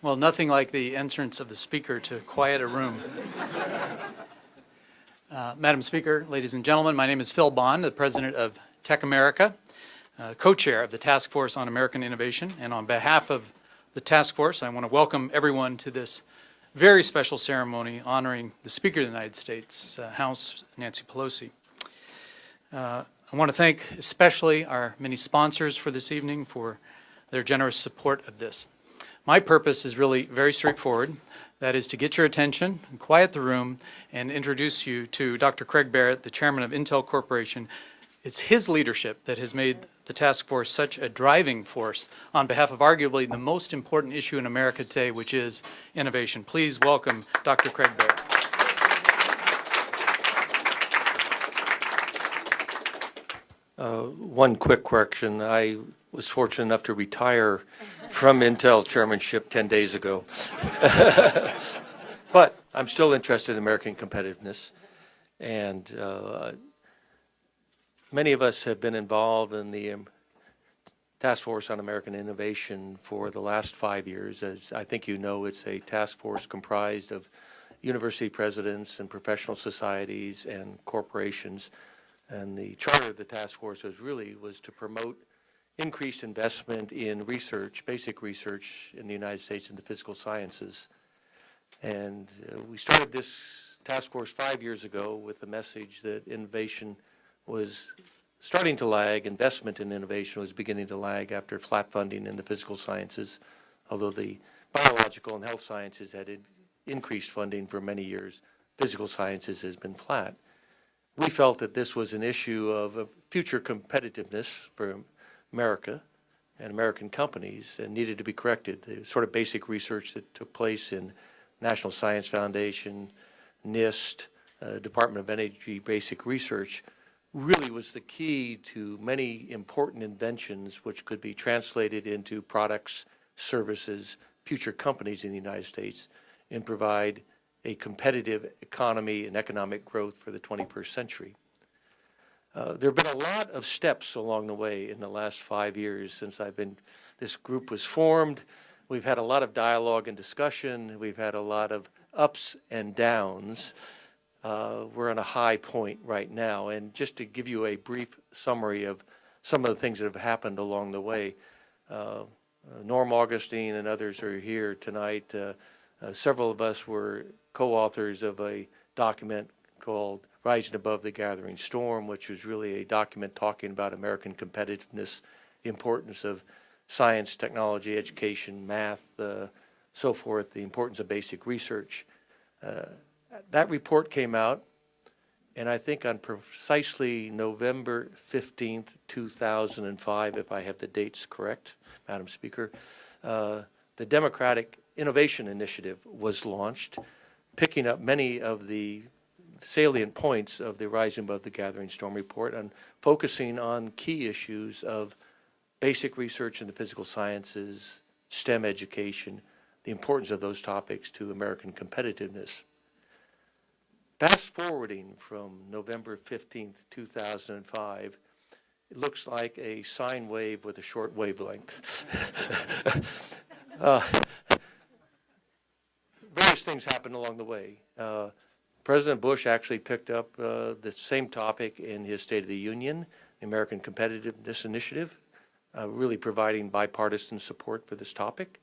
Well, nothing like the entrance of the Speaker to quiet a room. Madam Speaker, ladies and gentlemen, my name is Phil Bond, the President of TechAmerica, co-chair of the Task Force on American Innovation. And on behalf of the task force, I want to welcome everyone to this very special ceremony honoring the Speaker of the United States, House Nancy Pelosi. I want to thank especially our many sponsors for this evening for their generous support of this. My purpose is really very straightforward. That is to get your attention, and quiet the room, and introduce you to Dr. Craig Barrett, the chairman of Intel Corporation. It's his leadership that has made the task force such a driving force on behalf of arguably the most important issue in America today, which is innovation. Please welcome Dr. Craig Barrett. One quick correction. I was fortunate enough to retire from Intel chairmanship 10 days ago. But I'm still interested in American competitiveness. And many of us have been involved in the Task Force on American Innovation for the last 5 years. As I think you know, it's a task force comprised of university presidents and professional societies and corporations. And the charter of the task force was to promote increased investment in research, basic research in the United States in the physical sciences. And we started this task force 5 years ago with the message that innovation was starting to lag, investment in innovation was beginning to lag after flat funding in the physical sciences, although the biological and health sciences had increased funding for many years. Physical sciences has been flat. We felt that this was an issue of future competitiveness for America and American companies and needed to be corrected. The sort of basic research that took place in National Science Foundation, NIST, Department of Energy basic research really was the key to many important inventions which could be translated into products, services, future companies in the United States and provide a competitive economy and economic growth for the 21st century. There have been a lot of steps along the way in the last 5 years since this group was formed. We've had a lot of dialogue and discussion. We've had a lot of ups and downs. We're on a high point right now. And just to give you a brief summary of some of the things that have happened along the way, Norm Augustine and others are here tonight. Several of us were co-authors of a document called Rising Above the Gathering Storm, which was really a document talking about American competitiveness, the importance of science, technology, education, math, so forth, the importance of basic research. That report came out, and I think on precisely November 15th, 2005, if I have the dates correct, Madam Speaker, the Democratic Innovation Initiative was launched, picking up many of the salient points of the Rising Above the Gathering Storm report and focusing on key issues of basic research in the physical sciences, STEM education, the importance of those topics to American competitiveness. Fast forwarding from November 15th, 2005, it looks like a sine wave with a short wavelength. Various things happened along the way. President Bush actually picked up the same topic in his State of the Union, the American Competitiveness Initiative, really providing bipartisan support for this topic.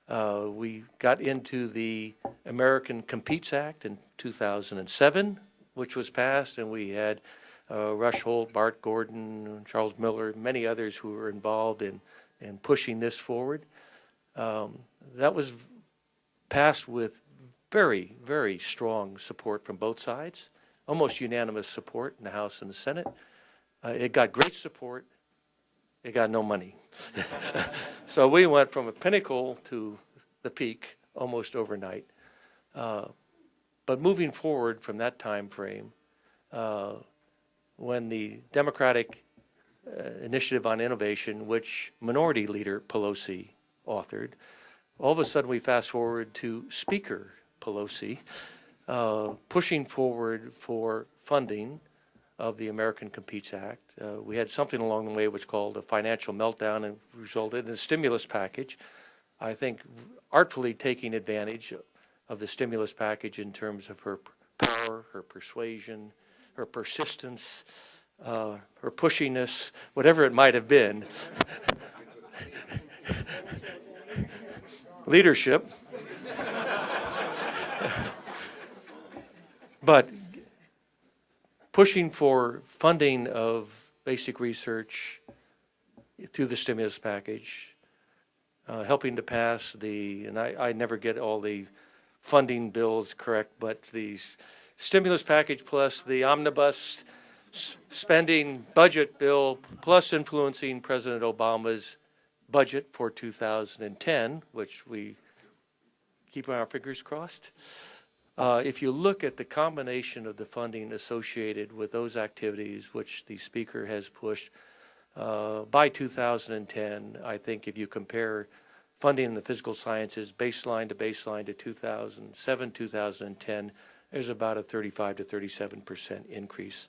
We got into the American Competes Act in 2007, which was passed, and we had Rush Holt, Bart Gordon, Charles Miller, many others who were involved in pushing this forward. That was passed with very, very strong support from both sides, almost unanimous support in the House and the Senate. It got great support. It got no money. So we went from a pinnacle to the peak almost overnight. But moving forward from that time frame, when the Democratic Initiative on Innovation, which Minority Leader Pelosi authored, all of a sudden we fast forward to Speaker Pelosi pushing forward for funding of the American Competes Act. We had something along the way which called a financial meltdown and resulted in a stimulus package. I think, artfully taking advantage of the stimulus package in terms of her power, her persuasion, her persistence, her pushiness, whatever it might have been. Leadership. But pushing for funding of basic research through the stimulus package, helping to pass and I never get all the funding bills correct, but the stimulus package plus the omnibus spending budget bill plus influencing President Obama's budget for 2010, which we keep our fingers crossed. If you look at the combination of the funding associated with those activities, which the Speaker has pushed by 2010, I think if you compare funding in the physical sciences baseline to 2007, 2010, there's about a 35 to 37% increase.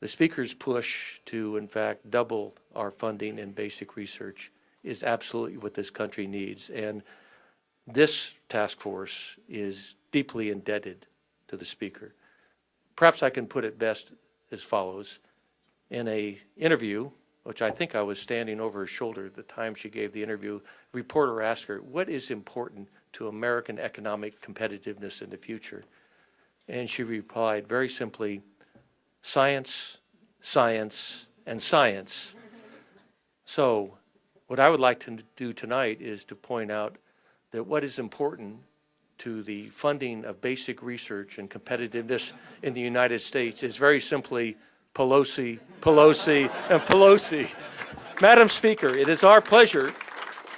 The Speaker's push to, in fact, double our funding in basic research is absolutely what this country needs. And this task force is deeply indebted to the Speaker. Perhaps I can put it best as follows. In an interview, which I think I was standing over her shoulder at the time she gave the interview, a reporter asked her, what is important to American economic competitiveness in the future? And she replied very simply, science, science, and science. So what I would like to do tonight is to point out that what is important to the funding of basic research and competitiveness in the United States is very simply Pelosi, Pelosi, and Pelosi. Madam Speaker, it is our pleasure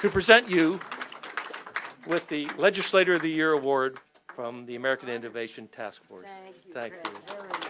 to present you with the Legislator of the Year Award from the American Innovation Task Force. Thank you. Thank Craig. you. Very much.